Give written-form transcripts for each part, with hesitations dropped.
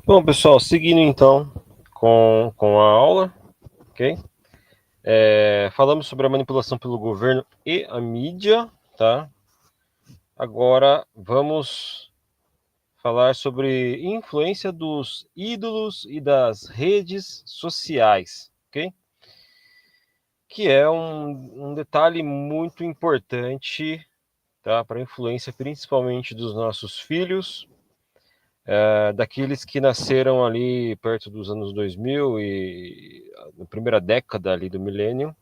Bom, pessoal, seguindo então com a aula, ok? Falamos sobre a manipulação pelo governo e a mídia, tá? Agora vamos falar sobre influência dos ídolos e das redes sociais, ok? Que é um detalhe muito importante, tá? Para a influência principalmente dos nossos filhos, daqueles que nasceram ali perto dos anos 2000 e na primeira década ali do milênio,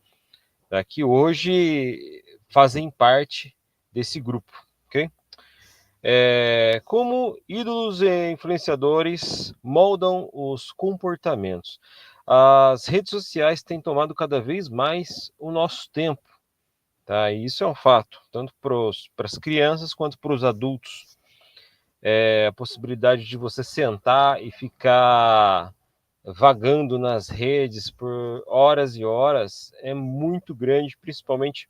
tá, que hoje fazem parte desse grupo, ok? Como ídolos e influenciadores moldam os comportamentos. As redes sociais têm tomado cada vez mais o nosso tempo, tá? E isso é um fato, tanto para as crianças quanto para os adultos. A possibilidade de você sentar e ficar vagando nas redes por horas e horas é muito grande, principalmente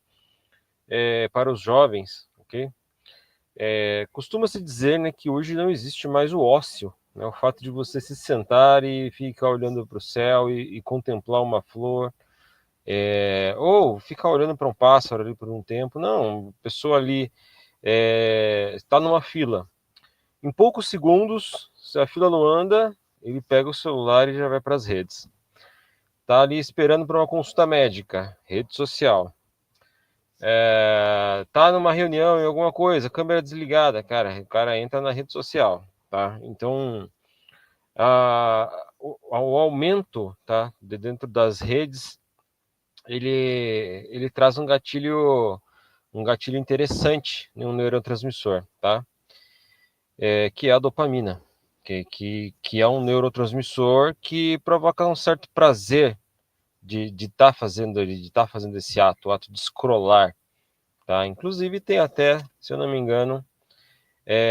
para os jovens, ok? Costuma-se dizer, né, que hoje não existe mais o ócio, né, o fato de você se sentar e ficar olhando para o céu e contemplar uma flor, ou ficar olhando para um pássaro ali por um tempo. Não, a pessoa ali está numa fila. Em poucos segundos, se a fila não anda, ele pega o celular e já vai para as redes. Tá ali esperando para uma consulta médica, rede social. Tá numa reunião em alguma coisa, câmera desligada, cara, o cara entra na rede social, tá? Então, o aumento, tá, de dentro das redes, ele traz um gatilho interessante em um neurotransmissor, tá? Que é a dopamina, que é um neurotransmissor que provoca um certo prazer de estar fazendo esse ato, o ato de scrollar, tá? Inclusive tem até, se eu não me engano,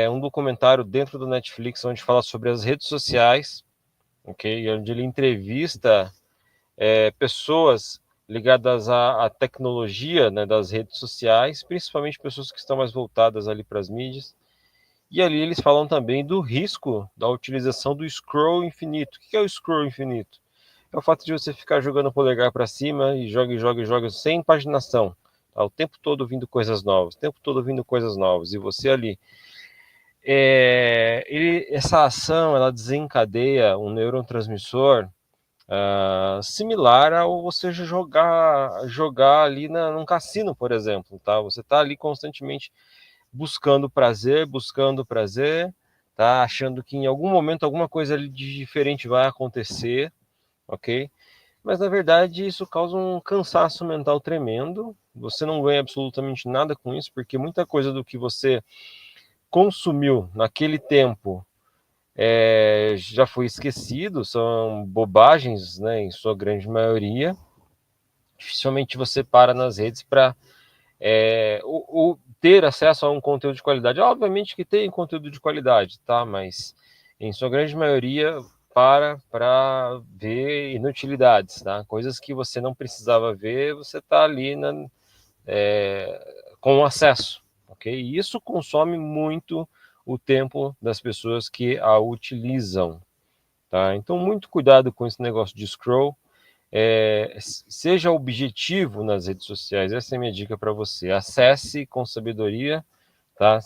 um documentário dentro do Netflix onde fala sobre as redes sociais, ok? Onde ele entrevista pessoas ligadas à tecnologia, né, das redes sociais, principalmente pessoas que estão mais voltadas ali para as mídias. E ali eles falam também do risco da utilização do scroll infinito. O que é o scroll infinito? É o fato de você ficar jogando o polegar para cima e joga sem imaginação. Tá? O tempo todo vindo coisas novas, o tempo todo vindo coisas novas. E você ali. Essa ação ela desencadeia um neurotransmissor similar ao você jogar ali num cassino, por exemplo. Tá? Você está ali constantemente buscando prazer, tá? Achando que em algum momento alguma coisa ali de diferente vai acontecer, ok? Mas na verdade isso causa um cansaço mental tremendo. Você não ganha absolutamente nada com isso, porque muita coisa do que você consumiu naquele tempo já foi esquecido, são bobagens, né, em sua grande maioria. Dificilmente você para nas redes para ter acesso a um conteúdo de qualidade. Obviamente que tem conteúdo de qualidade, tá? Mas em sua grande maioria para ver inutilidades, tá? Coisas que você não precisava ver, você está ali com acesso, ok? E isso consome muito o tempo das pessoas que a utilizam, tá? Então, muito cuidado com esse negócio de scroll. Seja objetivo nas redes sociais, essa é a minha dica para você. Acesse com sabedoria, tá?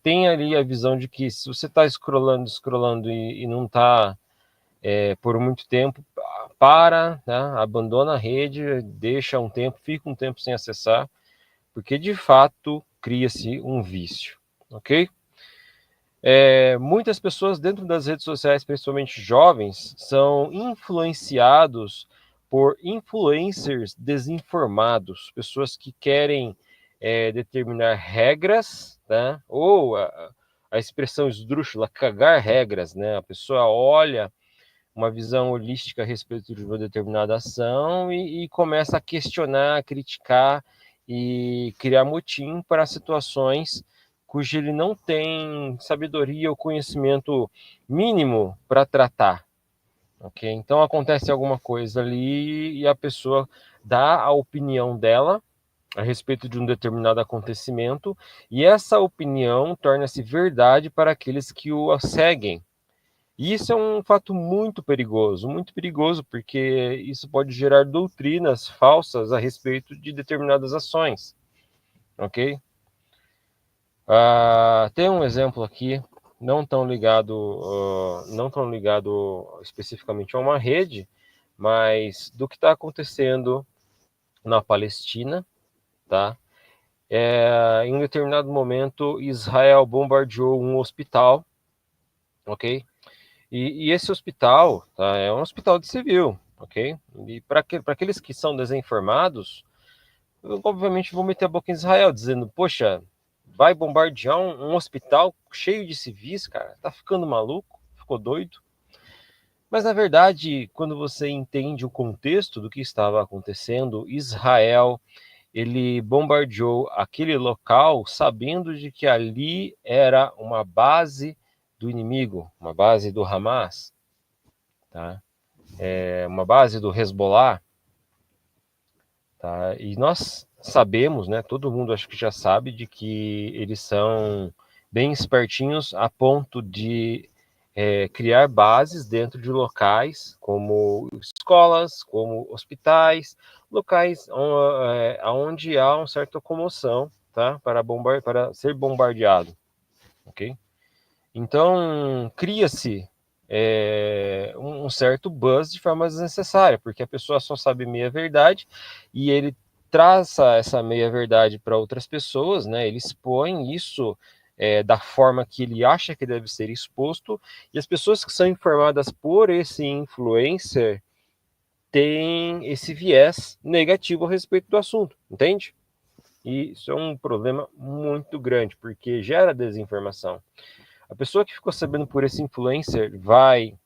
Tem ali a visão de que se você está scrollando e não está por muito tempo, né? Abandona a rede, deixa um tempo, fica um tempo sem acessar, porque de fato cria-se um vício, ok? Muitas pessoas dentro das redes sociais, principalmente jovens, são influenciados por influencers desinformados, pessoas que querem determinar regras, né? Ou a expressão esdrúxula, cagar regras, né? A pessoa olha uma visão holística a respeito de uma determinada ação e começa a questionar, a criticar e criar motim para situações cujo ele não tem sabedoria ou conhecimento mínimo para tratar. Ok? Então acontece alguma coisa ali e a pessoa dá a opinião dela a respeito de um determinado acontecimento e essa opinião torna-se verdade para aqueles que o seguem. E isso é um fato muito perigoso, porque isso pode gerar doutrinas falsas a respeito de determinadas ações, ok? Tem um exemplo aqui, não tão ligado especificamente a uma rede, mas do que está acontecendo na Palestina, tá? Em um determinado momento, Israel bombardeou um hospital, ok? E esse hospital, tá, é um hospital de civil, ok? E para aqueles que são desinformados, eu, obviamente vão meter a boca em Israel, dizendo, poxa, vai bombardear um hospital cheio de civis, cara, tá ficando maluco, ficou doido. Mas na verdade, quando você entende o contexto do que estava acontecendo, Israel, ele bombardeou aquele local sabendo de que ali era uma base do inimigo, uma base do Hamas, tá? Uma base do Hezbollah, tá? E nós sabemos, né? Todo mundo acho que já sabe de que eles são bem espertinhos a ponto de criar bases dentro de locais como escolas, como hospitais, locais onde há uma certa comoção, tá? Para ser bombardeado, ok? Então cria-se um certo buzz de forma desnecessária, porque a pessoa só sabe meia verdade e ele traça essa meia verdade para outras pessoas, né? Ele expõe isso da forma que ele acha que deve ser exposto, e as pessoas que são informadas por esse influencer têm esse viés negativo a respeito do assunto, entende? E isso é um problema muito grande, porque gera desinformação. A pessoa que ficou sabendo por esse influencer vai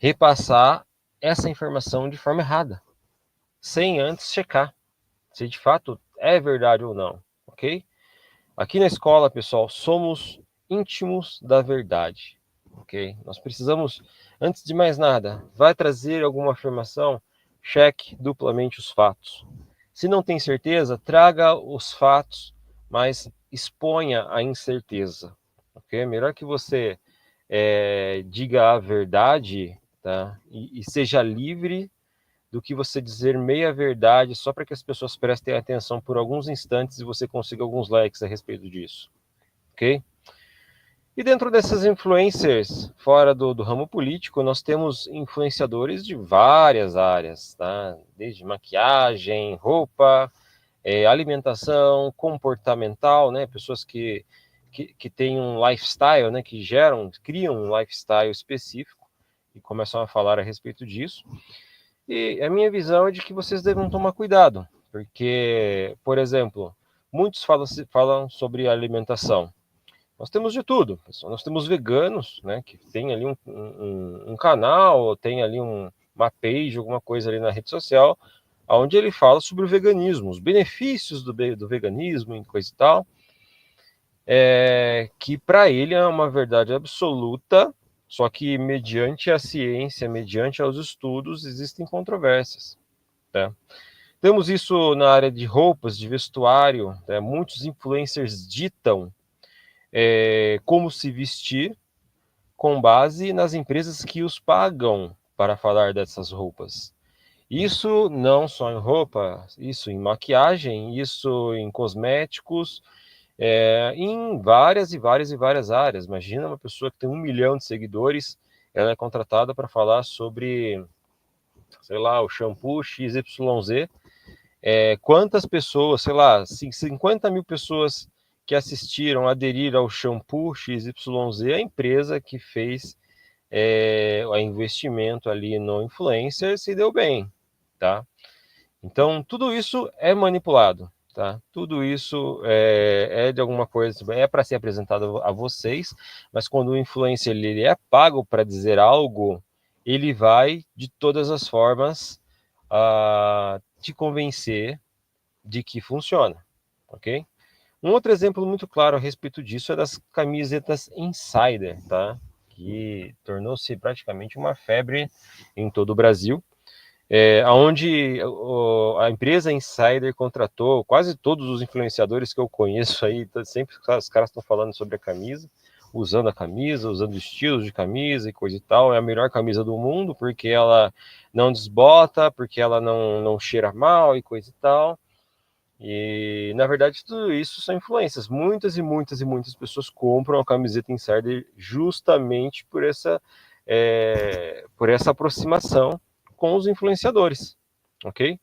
repassar essa informação de forma errada, sem antes checar se de fato é verdade ou não, ok? Aqui na escola, pessoal, somos íntimos da verdade, ok? Nós precisamos, antes de mais nada, vai trazer alguma afirmação, cheque duplamente os fatos. Se não tem certeza, traga os fatos, mas exponha a incerteza, ok? Melhor que você diga a verdade, tá? E seja livre do que você dizer meia verdade só para que as pessoas prestem atenção por alguns instantes e você consiga alguns likes a respeito disso, ok? E dentro dessas influencers, fora do ramo político, nós temos influenciadores de várias áreas, tá? Desde maquiagem, roupa, alimentação, comportamental, né? Pessoas que têm um lifestyle, né? Que criam um lifestyle específico e começam a falar a respeito disso. E a minha visão é de que vocês devem tomar cuidado, porque, por exemplo, muitos falam sobre alimentação. Nós temos de tudo, pessoal. Nós temos veganos, né, que tem ali um canal, tem ali uma page, alguma coisa ali na rede social, onde ele fala sobre o veganismo, os benefícios do veganismo e coisa e tal, que para ele é uma verdade absoluta, só que mediante a ciência, mediante aos estudos, existem controvérsias, tá? Temos isso na área de roupas, de vestuário, né? Muitos influencers ditam como se vestir com base nas empresas que os pagam para falar dessas roupas. Isso não só em roupa, isso em maquiagem, isso em cosméticos, em várias e várias e várias áreas. Imagina uma pessoa que tem 1 milhão de seguidores, ela é contratada para falar sobre, sei lá, o shampoo XYZ. Quantas pessoas, sei lá, 50 mil pessoas que assistiram, aderiram ao shampoo XYZ, a empresa que fez o investimento ali no influencer se deu bem, tá? Então, tudo isso é manipulado, tá? Tudo isso de alguma coisa, é para ser apresentado a vocês, mas quando o influencer ele é pago para dizer algo, ele vai, de todas as formas, te convencer de que funciona, ok? Um outro exemplo muito claro a respeito disso é das camisetas Insider, tá? Que tornou-se praticamente uma febre em todo o Brasil, onde a empresa Insider contratou quase todos os influenciadores que eu conheço aí, sempre os caras estão falando sobre a camisa. usando a camisa, usando estilos de camisa e coisa e tal. É a melhor camisa do mundo porque ela não desbota, porque ela não cheira mal e coisa e tal. E, na verdade, tudo isso são influências. Muitas e muitas e muitas pessoas compram a camiseta Insider justamente por essa aproximação com os influenciadores, ok?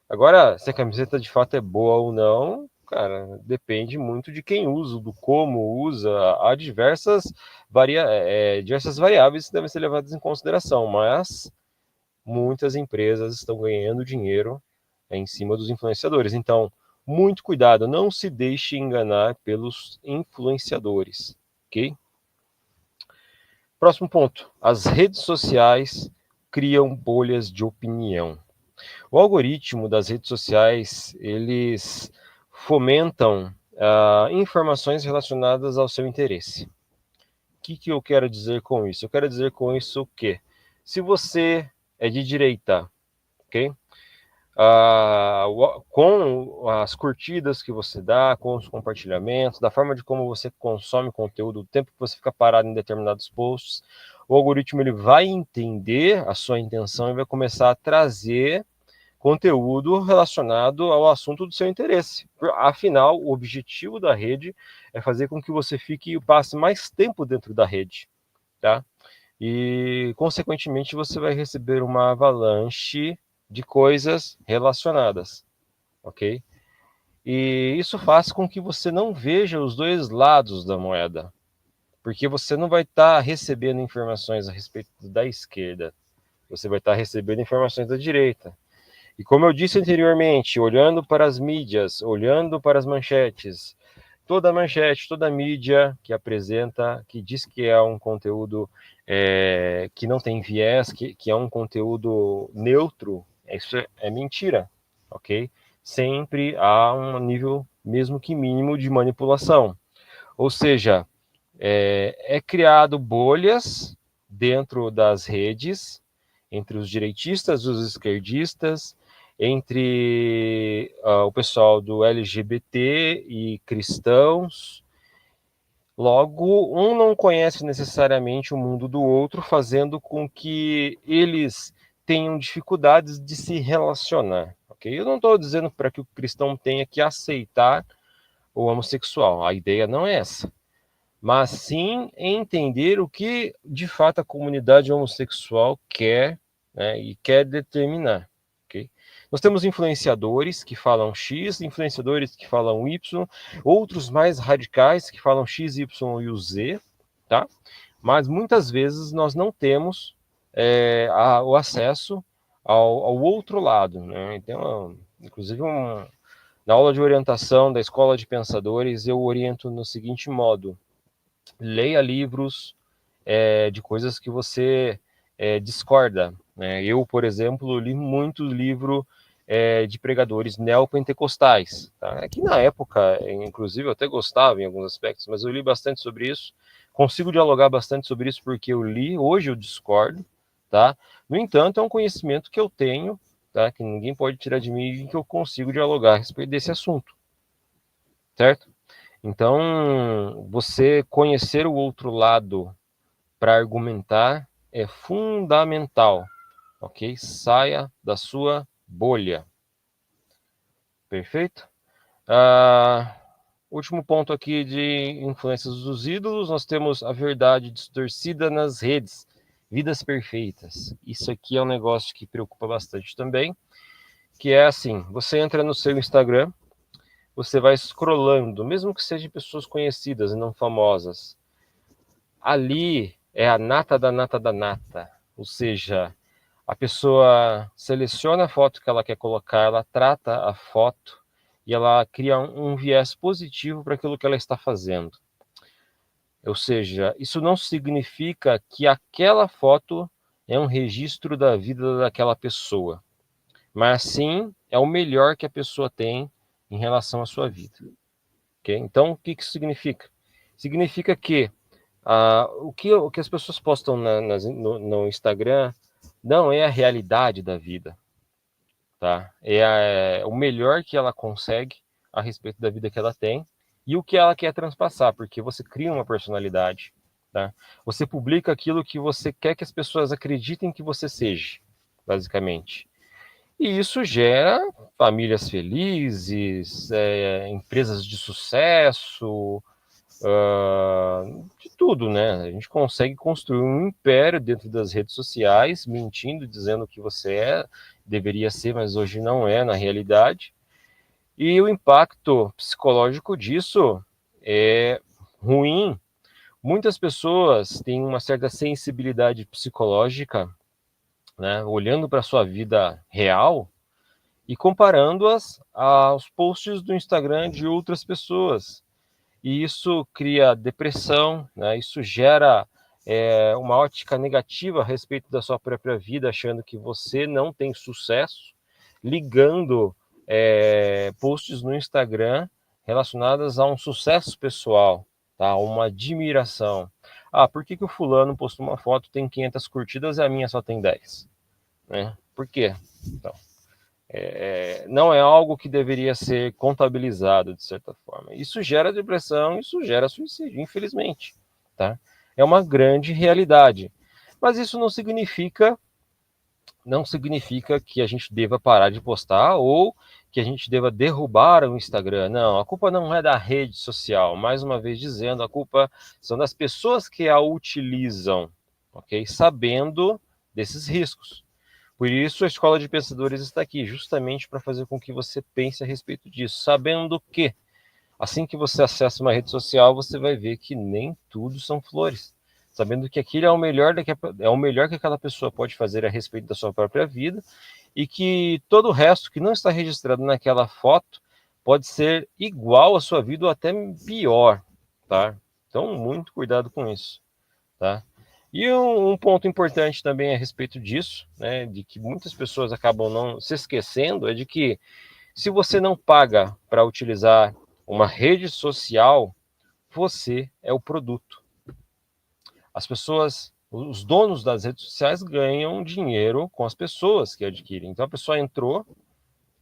Agora, se a camiseta de fato é boa ou não, cara, depende muito de quem usa, do como usa. Há diversas variáveis que devem ser levadas em consideração, mas muitas empresas estão ganhando dinheiro em cima dos influenciadores. Então, muito cuidado, não se deixe enganar pelos influenciadores, ok? Próximo ponto: as redes sociais criam bolhas de opinião. O algoritmo das redes sociais, eles fomentam informações relacionadas ao seu interesse. O que eu quero dizer com isso? Eu quero dizer com isso que, se você é de direita, ok? Com as curtidas que você dá, com os compartilhamentos, da forma de como você consome conteúdo, o tempo que você fica parado em determinados posts, o algoritmo ele vai entender a sua intenção e vai começar a trazer conteúdo relacionado ao assunto do seu interesse. Afinal, o objetivo da rede é fazer com que você passe mais tempo dentro da rede, tá? E, consequentemente, você vai receber uma avalanche de coisas relacionadas, ok? E isso faz com que você não veja os dois lados da moeda, porque você não vai estar recebendo informações a respeito da esquerda, você vai estar recebendo informações da direita. E como eu disse anteriormente, olhando para as mídias, olhando para as manchetes, toda manchete, toda mídia que apresenta, que diz que é um conteúdo que não tem viés, que é um conteúdo neutro, isso é mentira, ok? Sempre há um nível, mesmo que mínimo, de manipulação. Ou seja, é criado bolhas dentro das redes, entre os direitistas, os esquerdistas, entre o pessoal do LGBT e cristãos. Logo, um não conhece necessariamente o mundo do outro, fazendo com que eles tenham dificuldades de se relacionar. Okay? Eu não estou dizendo para que o cristão tenha que aceitar o homossexual, a ideia não é essa, mas sim entender o que de fato a comunidade homossexual quer, né, e quer determinar. Okay? Nós temos influenciadores que falam X, influenciadores que falam Y, outros mais radicais que falam X, Y e o Z, tá? Mas muitas vezes nós não temos o acesso ao outro lado, né? Então, inclusive, na aula de orientação da Escola de Pensadores, eu oriento no seguinte modo: leia livros de coisas que você discorda. Né? Eu, por exemplo, li muito livro de pregadores neopentecostais. Tá? É que na época, inclusive, eu até gostava em alguns aspectos, mas eu li bastante sobre isso. Consigo dialogar bastante sobre isso porque eu li, hoje eu discordo. Tá? No entanto, é um conhecimento que eu tenho, tá? Que ninguém pode tirar de mim e que eu consigo dialogar a respeito desse assunto. Certo? Então, você conhecer o outro lado para argumentar é fundamental, ok? Saia da sua bolha. Perfeito? Último ponto aqui de influências dos ídolos, nós temos a verdade distorcida nas redes, vidas perfeitas. Isso aqui é um negócio que preocupa bastante também, que é assim, você entra no seu Instagram, você vai scrollando, mesmo que sejam pessoas conhecidas e não famosas, ali é a nata da nata da nata, ou seja, a pessoa seleciona a foto que ela quer colocar, ela trata a foto e ela cria um viés positivo para aquilo que ela está fazendo. Ou seja, isso não significa que aquela foto é um registro da vida daquela pessoa, mas sim é o melhor que a pessoa tem em relação à sua vida. Okay? Então, o que isso significa? Significa que o que as pessoas postam no Instagram não é a realidade da vida, tá? É o melhor que ela consegue a respeito da vida que ela tem, e o que ela quer transpassar, porque você cria uma personalidade, tá? Você publica aquilo que você quer que as pessoas acreditem que você seja, basicamente. E isso gera famílias felizes, empresas de sucesso, de tudo, né? A gente consegue construir um império dentro das redes sociais, mentindo, dizendo que você deveria ser, mas hoje não é na realidade. E o impacto psicológico disso é ruim. Muitas pessoas têm uma certa sensibilidade psicológica, né, olhando para a sua vida real e comparando-as aos posts do Instagram de outras pessoas. E isso cria depressão, né? Isso gera uma ótica negativa a respeito da sua própria vida, achando que você não tem sucesso, ligando posts no Instagram relacionados a um sucesso pessoal, tá? Uma admiração. Ah, por que o fulano postou uma foto, tem 500 curtidas e a minha só tem 10? Né? Por quê? Então, não é algo que deveria ser contabilizado de certa forma. Isso gera depressão, isso gera suicídio, infelizmente, tá? É uma grande realidade. Mas isso não significa que a gente deva parar de postar ou que a gente deva derrubar o Instagram. Não, a culpa não é da rede social. Mais uma vez dizendo, a culpa são das pessoas que a utilizam, ok? Sabendo desses riscos. Por isso, a Escola de Pensadores está aqui, justamente para fazer com que você pense a respeito disso, sabendo que, assim que você acessa uma rede social, você vai ver que nem tudo são flores. Sabendo que aquilo é o melhor que aquela pessoa pode fazer a respeito da sua própria vida e que todo o resto que não está registrado naquela foto pode ser igual à sua vida ou até pior, tá? Então, muito cuidado com isso, tá? E um ponto importante também a respeito disso, né, de que muitas pessoas acabam não se esquecendo, é de que se você não paga para utilizar uma rede social, você é o produto. As pessoas, os donos das redes sociais ganham dinheiro com as pessoas que adquirem. Então a pessoa entrou,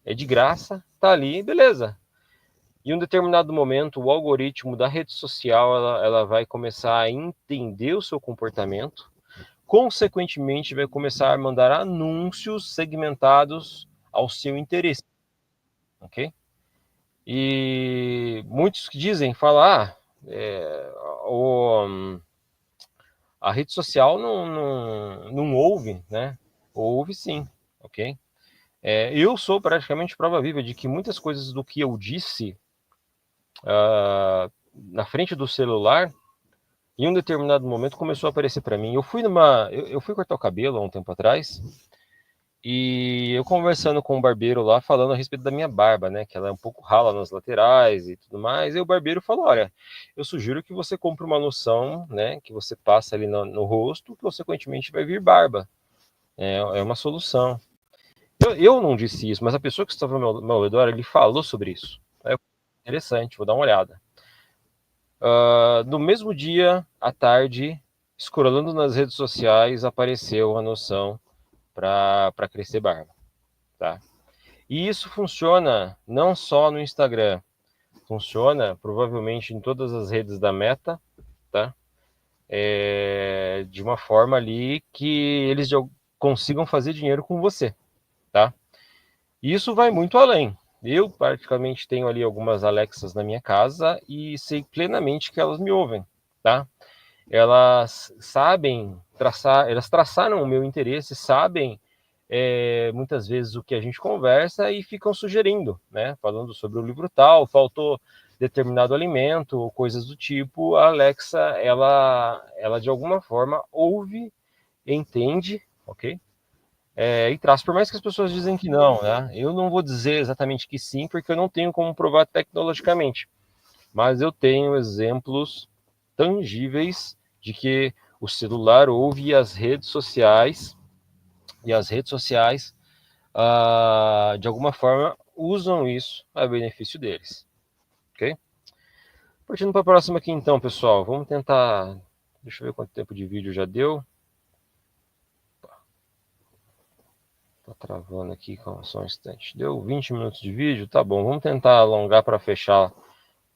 é de graça, tá ali, beleza. Em um determinado momento, o algoritmo da rede social ela vai começar a entender o seu comportamento, consequentemente vai começar a mandar anúncios segmentados ao seu interesse, ok? E muitos que dizem, falam, o, a rede social não ouve, né? Ouve sim, ok? Eu sou praticamente prova viva de que muitas coisas do que eu disse na frente do celular, em um determinado momento começou a aparecer para mim. Eu fui cortar o cabelo há um tempo atrás. E eu conversando com o barbeiro lá, falando a respeito da minha barba, né? Que ela é um pouco rala nas laterais e tudo mais. E o barbeiro falou: olha, eu sugiro que você compre uma loção, né? Que você passa ali no rosto, que consequentemente vai vir barba. É uma solução. Eu não disse isso, mas a pessoa que estava ao meu redor, ele falou sobre isso. Interessante, vou dar uma olhada. No mesmo dia, à tarde, scrollando nas redes sociais, apareceu a noção para crescer barba, tá? E isso funciona não só no Instagram, funciona provavelmente em todas as redes da Meta, tá? De uma forma ali que eles já consigam fazer dinheiro com você, tá? E isso vai muito além. Eu praticamente tenho ali algumas Alexas na minha casa e sei plenamente que elas me ouvem, tá? Elas sabem traçar, elas traçaram o meu interesse, sabem muitas vezes o que a gente conversa e ficam sugerindo, né? Falando sobre o livro tal, faltou determinado alimento ou coisas do tipo. A Alexa, ela de alguma forma ouve, entende, ok? E traz, por mais que as pessoas dizem que não, né? Eu não vou dizer exatamente que sim, porque eu não tenho como provar tecnologicamente, mas eu tenho exemplos tangíveis de que o celular ouve as redes sociais e as redes sociais de alguma forma, usam isso a benefício deles. Ok? Partindo para a próxima aqui então, pessoal. Vamos tentar. Deixa eu ver quanto tempo de vídeo já deu. Tá travando aqui, calma só um instante. Deu 20 minutos de vídeo? Tá bom, vamos tentar alongar para fechar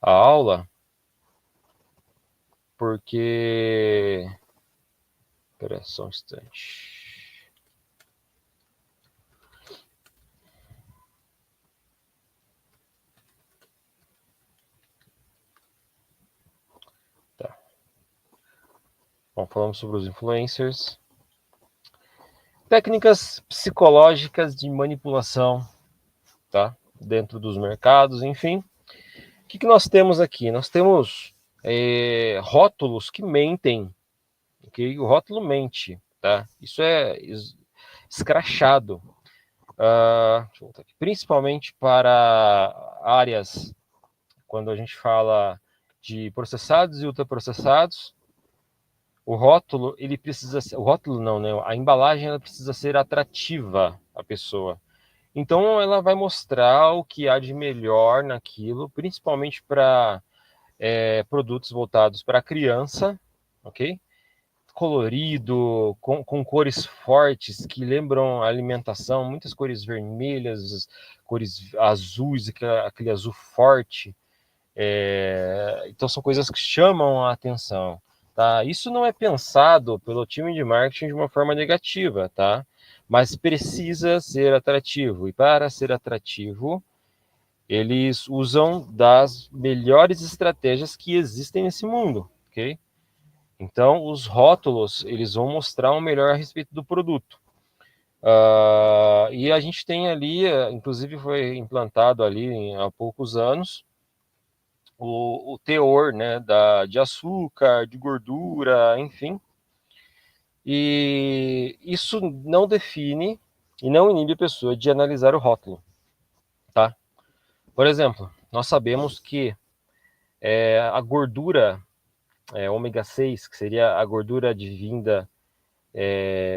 a aula, porque... Espera só um instante. Tá. Bom, falamos sobre os influencers. Técnicas psicológicas de manipulação, tá? Dentro dos mercados, enfim. O que nós temos aqui? Nós temos rótulos que mentem, ok? O rótulo mente, tá? Isso é escrachado, principalmente para áreas, quando a gente fala de processados e ultraprocessados, o rótulo, ele precisa ser, o rótulo não, né? A embalagem, ela precisa ser atrativa à pessoa. Então, ela vai mostrar o que há de melhor naquilo, principalmente para produtos voltados para a criança, ok? Colorido, com cores fortes que lembram a alimentação, muitas cores vermelhas, cores azuis, aquele azul forte. Então, são coisas que chamam a atenção. Tá? Isso não é pensado pelo time de marketing de uma forma negativa, tá? Mas precisa ser atrativo. E para ser atrativo, eles usam das melhores estratégias que existem nesse mundo, ok? Então, os rótulos, eles vão mostrar o melhor a respeito do produto. E a gente tem ali, inclusive foi implantado ali há poucos anos, o teor, né, de açúcar, de gordura, enfim. E isso não define e não inibe a pessoa de analisar o rótulo, tá? Por exemplo, nós sabemos que a gordura ômega 6, que seria a gordura advinda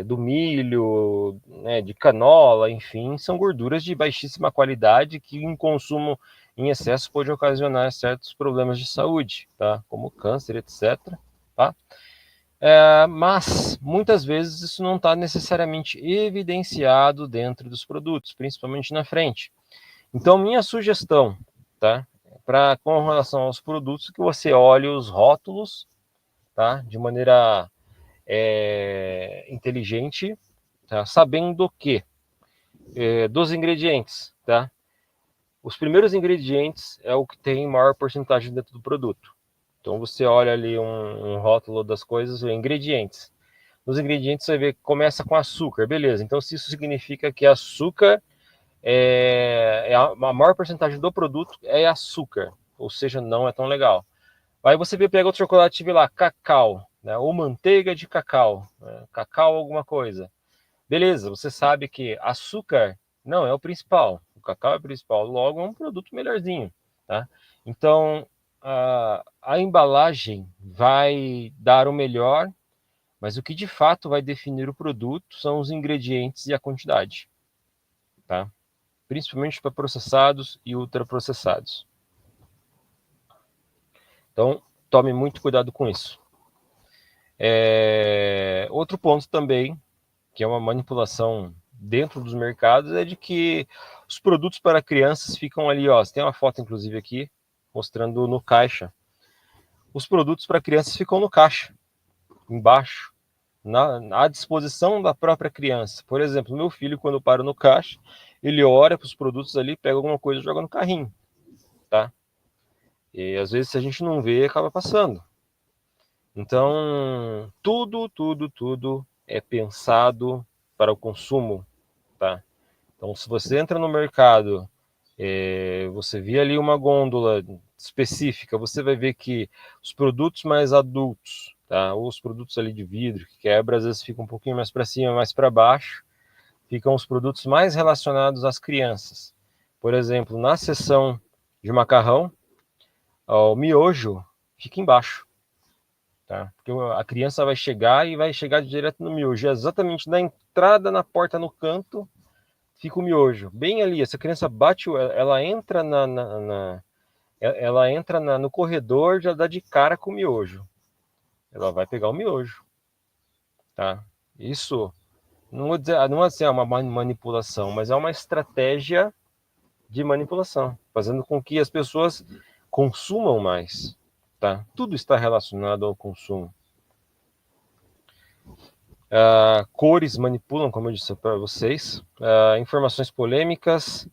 do milho, né, de canola, enfim, são gorduras de baixíssima qualidade que em consumo em excesso pode ocasionar certos problemas de saúde, tá? Como câncer, etc. Tá? Mas muitas vezes isso não está necessariamente evidenciado dentro dos produtos, principalmente na frente. Então, minha sugestão, tá? Com relação aos produtos, que você olhe os rótulos, tá? De maneira inteligente, tá? Sabendo que dos ingredientes, tá? Os primeiros ingredientes é o que tem maior porcentagem dentro do produto. Então você olha ali um rótulo das coisas, ingredientes. Nos ingredientes você vê que começa com açúcar, beleza. Então se isso significa que açúcar a maior porcentagem do produto é açúcar, ou seja, não é tão legal. Aí você pega outro chocolate e vê lá, cacau, né, ou manteiga de cacau, né, cacau alguma coisa. Beleza, você sabe que açúcar não é o principal, o cacau é o principal, logo é um produto melhorzinho, tá? Então, a embalagem vai dar o melhor, mas o que de fato vai definir o produto são os ingredientes e a quantidade, tá? Principalmente para processados e ultraprocessados. Então, tome muito cuidado com isso. Outro ponto também, que é uma manipulação dentro dos mercados, é de que os produtos para crianças ficam ali, ó. Você tem uma foto, inclusive, aqui, mostrando no caixa. Os produtos para crianças ficam no caixa, embaixo, à disposição da própria criança. Por exemplo, meu filho, quando eu paro no caixa, ele olha para os produtos ali, pega alguma coisa e joga no carrinho, tá? E às vezes, se a gente não vê, acaba passando. Então, tudo é pensado para o consumo, tá? Então, se você entra no mercado, você vê ali uma gôndola específica, você vai ver que os produtos mais adultos, tá? Ou os produtos ali de vidro que quebra, às vezes fica um pouquinho mais para cima, mais para baixo, ficam os produtos mais relacionados às crianças. Por exemplo, na seção de macarrão, o miojo fica embaixo. Tá? Porque a criança vai chegar e vai chegar direto no miojo. Exatamente na entrada, na porta, no canto, fica o miojo. Bem ali, essa criança bate, ela entra ela entra no corredor, já dá de cara com o miojo. Ela vai pegar o miojo. Tá? Isso não vou dizer, não é assim, uma manipulação, mas é uma estratégia de manipulação, fazendo com que as pessoas consumam mais, tá? Tudo está relacionado ao consumo. Cores manipulam, como eu disse para vocês, informações polêmicas,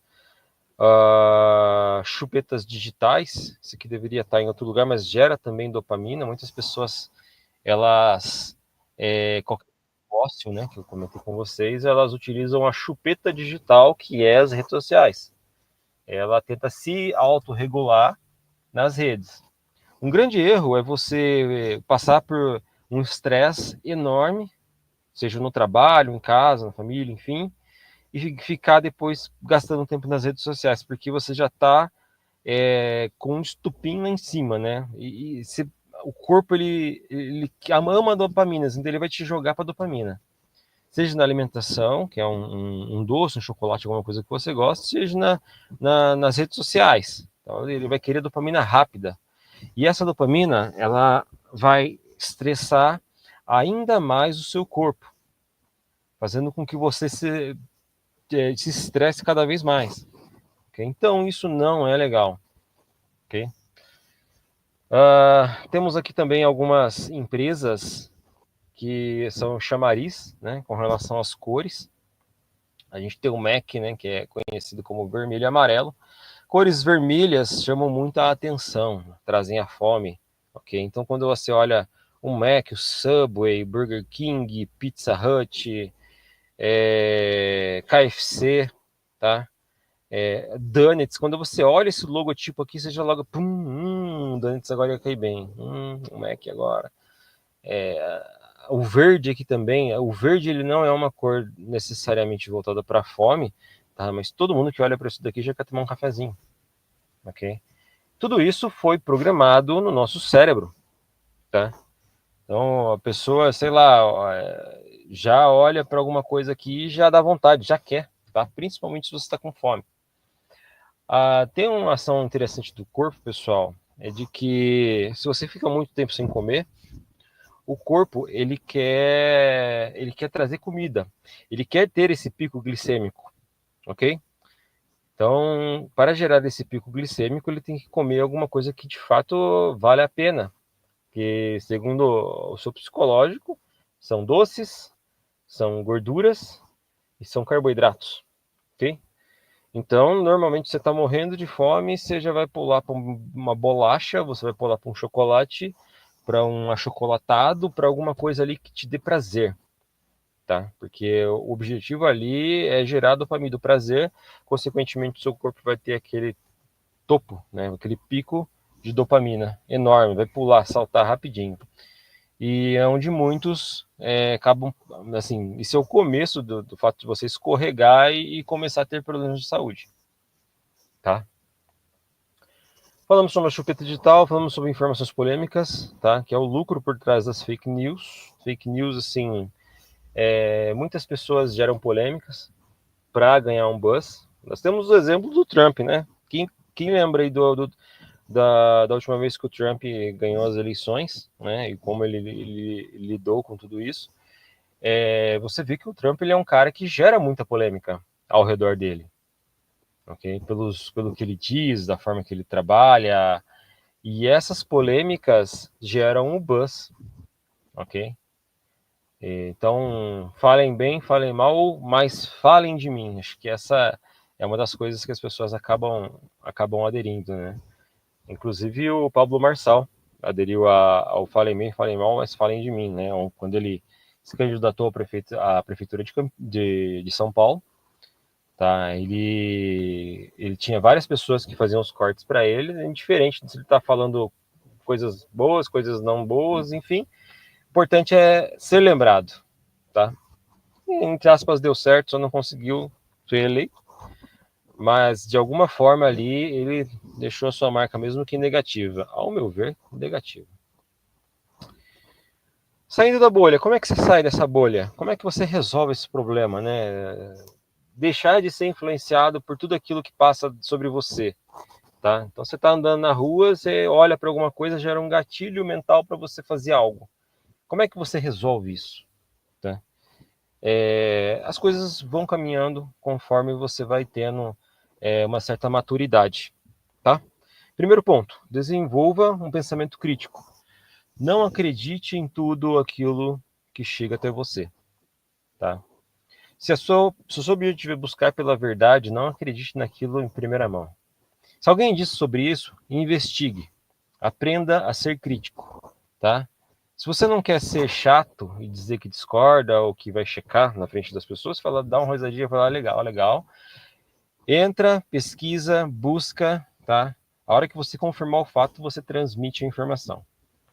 chupetas digitais, isso aqui deveria estar em outro lugar, mas gera também dopamina. Muitas pessoas, elas, qualquer negócio, né, que eu comentei com vocês, elas utilizam a chupeta digital, que é as redes sociais. Ela tenta se autorregular nas redes. Um grande erro é você passar por um estresse enorme, seja no trabalho, em casa, na família, enfim, e ficar depois gastando tempo nas redes sociais, porque você já está com um estupim lá em cima, né? O corpo ele ama dopaminas, então ele vai te jogar para dopamina. Seja na alimentação, que é um doce, um chocolate, alguma coisa que você gosta, seja nas redes sociais. Então ele vai querer dopamina rápida. E essa dopamina, ela vai estressar ainda mais o seu corpo, fazendo com que você se estresse cada vez mais. Okay? Então, isso não é legal. Okay? Temos aqui também algumas empresas que são chamariz, né, com relação às cores. A gente tem o MAC, né, que é conhecido como vermelho e amarelo. Cores vermelhas chamam muita atenção, trazem a fome. Okay? Então, quando você olha o Mac, o Subway, Burger King, Pizza Hut, KFC, tá? Donuts, quando você olha esse logotipo aqui, você já logo, Donuts agora ia cair bem, o Mac agora. O verde aqui também, o verde ele não é uma cor necessariamente voltada para a fome, tá? Mas todo mundo que olha para isso daqui já quer tomar um cafezinho, ok? Tudo isso foi programado no nosso cérebro, tá? Então a pessoa, sei lá, já olha para alguma coisa aqui e já dá vontade, já quer, tá? Principalmente se você está com fome. Tem uma ação interessante do corpo, pessoal, é de que se você fica muito tempo sem comer, o corpo ele quer trazer comida, ele quer ter esse pico glicêmico, ok? Então, para gerar esse pico glicêmico, ele tem que comer alguma coisa que de fato vale a pena, que segundo o seu psicológico, são doces, são gorduras e são carboidratos, ok? Então, normalmente você está morrendo de fome, você já vai pular para uma bolacha, você vai pular para um chocolate, para um achocolatado, para alguma coisa ali que te dê prazer, tá? Porque o objetivo ali é gerar dopamina do prazer, consequentemente o seu corpo vai ter aquele topo, né? Aquele pico de dopamina enorme, vai pular, saltar rapidinho. E é onde muitos acabam, assim, isso é o começo do fato de você escorregar e começar a ter problemas de saúde, tá? Falamos sobre a chupeta digital, falamos sobre informações polêmicas, tá? Que é o lucro por trás das fake news. Fake news, assim, muitas pessoas geram polêmicas para ganhar um buzz. Nós temos o exemplo do Trump, né? Quem lembra aí da última vez que o Trump ganhou as eleições, né? E como ele lidou com tudo isso? Você vê que o Trump ele é um cara que gera muita polêmica ao redor dele, ok? Pelo que ele diz, da forma que ele trabalha, e essas polêmicas geram o buzz, ok? Então, falem bem, falem mal, mas falem de mim. Acho que essa é uma das coisas que as pessoas acabam aderindo, né? Inclusive o Pablo Marçal aderiu ao falem bem, falem mal, mas falem de mim, né? Quando ele se candidatou à prefeitura de São Paulo, tá? Ele tinha várias pessoas que faziam os cortes para ele, indiferente se ele está falando coisas boas, coisas não boas, enfim. O importante é ser lembrado, tá? E, entre aspas, deu certo, só não conseguiu ser eleito, mas de alguma forma ali ele deixou a sua marca, mesmo que negativa. Ao meu ver, negativa. Saindo da bolha, como é que você sai dessa bolha? Como é que você resolve esse problema, né? Deixar de ser influenciado por tudo aquilo que passa sobre você, tá? Então você está andando na rua, você olha para alguma coisa, gera um gatilho mental para você fazer algo. Como é que você resolve isso? Tá? As coisas vão caminhando conforme você vai tendo uma certa maturidade, tá? Primeiro ponto, desenvolva um pensamento crítico. Não acredite em tudo aquilo que chega até você, tá? Se o seu objetivo é buscar pela verdade, não acredite naquilo em primeira mão. Se alguém disse sobre isso, investigue. Aprenda a ser crítico, tá? Se você não quer ser chato e dizer que discorda ou que vai checar na frente das pessoas, fala, dá uma risadinha, fala, legal, legal. Entra, pesquisa, busca, tá? A hora que você confirmar o fato, você transmite a informação.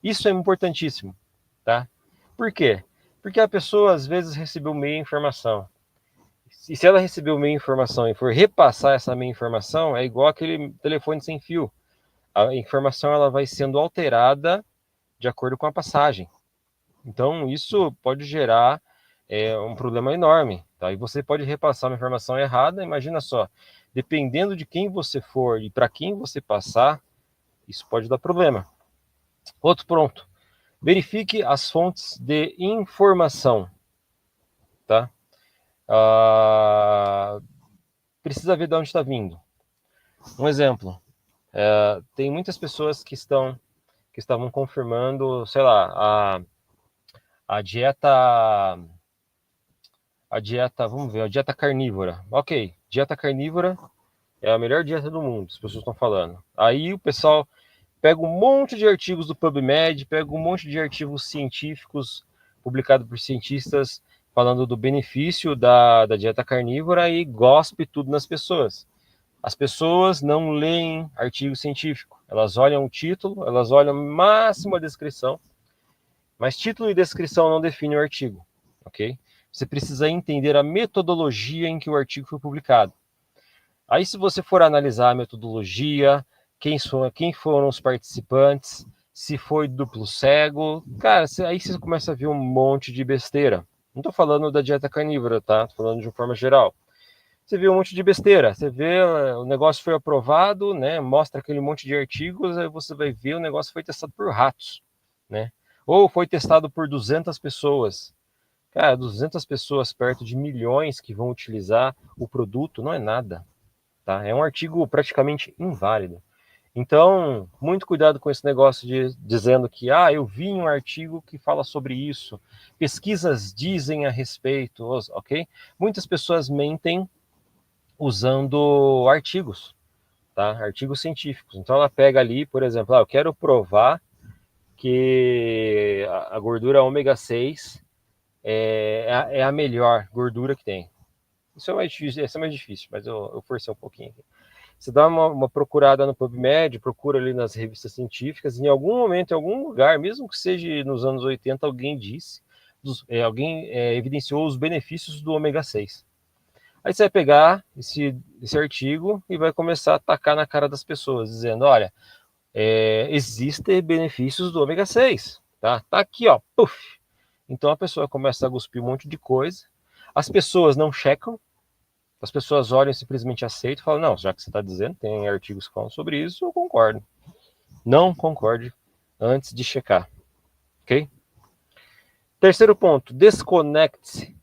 Isso é importantíssimo, tá? Por quê? Porque a pessoa às vezes recebeu meia informação. E se ela recebeu meia informação e for repassar essa meia informação, é igual aquele telefone sem fio. A informação ela vai sendo alterada de acordo com a passagem. Então, isso pode gerar um problema enorme. Tá? E você pode repassar uma informação errada, imagina só. Dependendo de quem você for e para quem você passar, isso pode dar problema. Outro ponto. Verifique as fontes de informação. Tá? Precisa ver de onde está vindo. Um exemplo. Tem muitas pessoas que estavam confirmando, sei lá, a dieta, vamos ver, a dieta carnívora. Ok, dieta carnívora é a melhor dieta do mundo, as pessoas estão falando. Aí o pessoal pega um monte de artigos do PubMed, pega um monte de artigos científicos publicados por cientistas falando do benefício da dieta carnívora e gospe tudo nas pessoas. As pessoas não leem artigo científico, elas olham o título, elas olham máximo a descrição, mas título e descrição não definem o artigo, ok? Você precisa entender a metodologia em que o artigo foi publicado. Aí, se você for analisar a metodologia, quem foram os participantes, se foi duplo cego, cara, aí você começa a ver um monte de besteira. Não estou falando da dieta carnívora, tá? Estou falando de uma forma geral. Você vê um monte de besteira. Você vê o negócio foi aprovado, né? Mostra aquele monte de artigos, aí você vai ver o negócio foi testado por ratos, né? Ou foi testado por 200 pessoas. Cara, 200 pessoas perto de milhões que vão utilizar o produto não é nada, tá? É um artigo praticamente inválido. Então, muito cuidado com esse negócio de dizendo que, eu vi um artigo que fala sobre isso, pesquisas dizem a respeito, ok? Muitas pessoas mentem usando artigos, tá? Artigos científicos. Então, ela pega ali, por exemplo, eu quero provar que a gordura ômega 6 é a melhor gordura que tem. Isso é mais difícil, mas eu forcei um pouquinho aqui. Você dá uma procurada no PubMed, procura ali nas revistas científicas, em algum momento, em algum lugar, mesmo que seja nos anos 80, alguém disse, alguém evidenciou os benefícios do ômega 6. Aí você vai pegar esse artigo e vai começar a tacar na cara das pessoas, dizendo, olha, existem benefícios do ômega 6, tá? Tá aqui, ó, puff. Então a pessoa começa a cuspir um monte de coisa, as pessoas não checam, as pessoas olham e simplesmente aceitam e falam, não, já que você está dizendo, tem artigos que falam sobre isso, eu concordo. Não concorde antes de checar, ok? Terceiro ponto, desconecte-se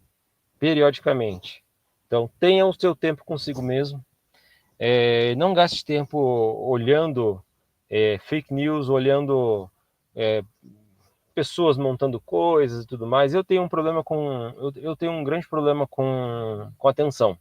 periodicamente. Então, tenha o seu tempo consigo mesmo. Não gaste tempo olhando fake news, olhando pessoas montando coisas e tudo mais. Eu tenho um grande problema com atenção.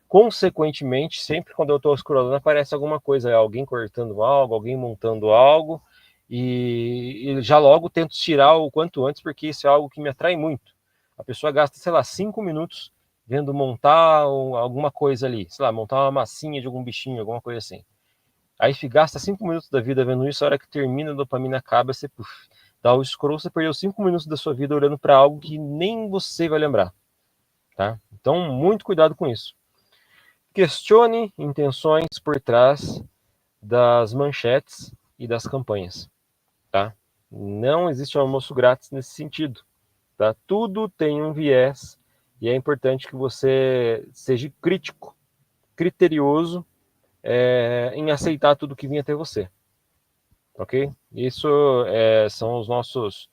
Consequentemente, sempre quando eu estou scrollando, aparece alguma coisa, alguém cortando algo, alguém montando algo, e já logo tento tirar o quanto antes, porque isso é algo que me atrai muito. A pessoa gasta, sei lá, 5 minutos vendo montar alguma coisa ali, sei lá, montar uma massinha de algum bichinho, alguma coisa assim. Aí gasta 5 minutos da vida vendo isso, a hora que termina, a dopamina acaba, você dá o scroll, você perdeu 5 minutos da sua vida olhando para algo que nem você vai lembrar, tá? Então, muito cuidado com isso. Questione intenções por trás das manchetes e das campanhas, tá? Não existe almoço grátis nesse sentido, tá? Tudo tem um viés e é importante que você seja crítico, criterioso em aceitar tudo que vem até você, ok? Isso são os nossos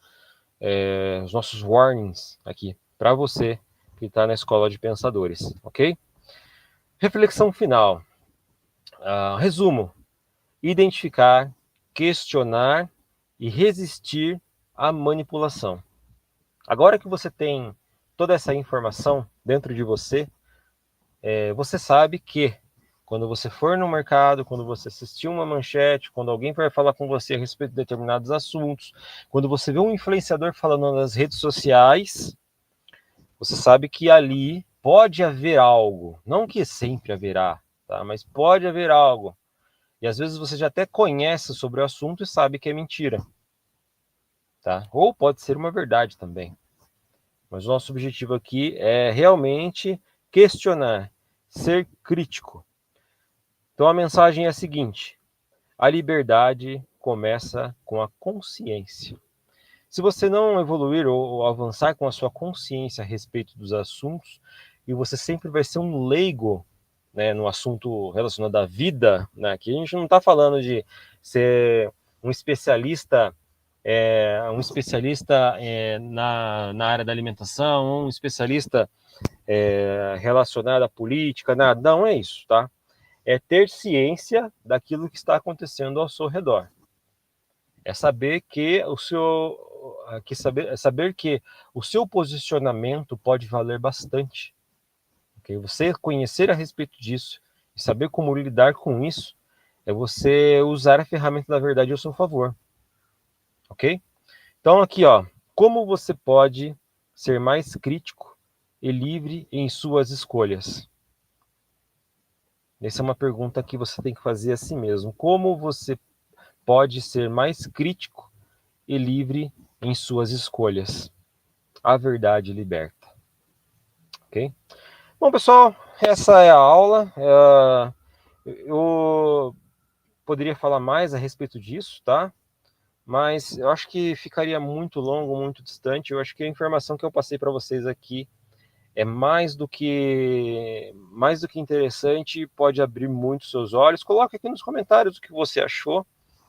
warnings aqui para você que está na escola de pensadores, ok? Reflexão final. Resumo. identificar, questionar e resistir à manipulação. Agora que você tem toda essa informação dentro de você, você sabe que quando você for no mercado, quando você assistir uma manchete, quando alguém vai falar com você a respeito de determinados assuntos, quando você vê um influenciador falando nas redes sociais, você sabe que ali pode haver algo, não que sempre haverá, tá? Mas pode haver algo. E às vezes você já até conhece sobre o assunto e sabe que é mentira, tá? Ou pode ser uma verdade também. Mas o nosso objetivo aqui é realmente questionar, ser crítico. Então a mensagem é a seguinte: a liberdade começa com a consciência. Se você não evoluir ou avançar com a sua consciência a respeito dos assuntos, e você sempre vai ser um leigo, né, no assunto relacionado à vida, né, que a gente não está falando de ser um especialista, na área da alimentação, um especialista relacionado à política, nada, não é isso, tá? É ter ciência daquilo que está acontecendo ao seu redor. É saber que saber que o seu posicionamento pode valer bastante. Okay? Você conhecer a respeito disso e saber como lidar com isso é você usar a ferramenta da verdade ao seu favor. Ok? Então aqui, ó, como você pode ser mais crítico e livre em suas escolhas? Essa é uma pergunta que você tem que fazer a si mesmo. Como você pode ser mais crítico e livre em suas escolhas? A verdade liberta. Ok? Bom, pessoal, essa é a aula. Eu poderia falar mais a respeito disso, tá? Mas eu acho que ficaria muito longo, muito distante. Eu acho que a informação que eu passei para vocês aqui é mais do que interessante, pode abrir muito seus olhos. Coloque aqui nos comentários o que você achou,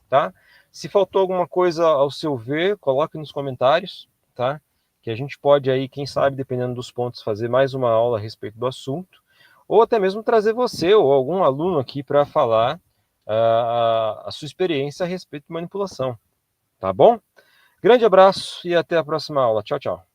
tá? Se faltou alguma coisa ao seu ver, coloque nos comentários, tá? Que a gente pode aí, quem sabe, dependendo dos pontos, fazer mais uma aula a respeito do assunto, ou até mesmo trazer você ou algum aluno aqui para falar a sua experiência a respeito de manipulação, tá bom? Grande abraço e até a próxima aula. Tchau, tchau.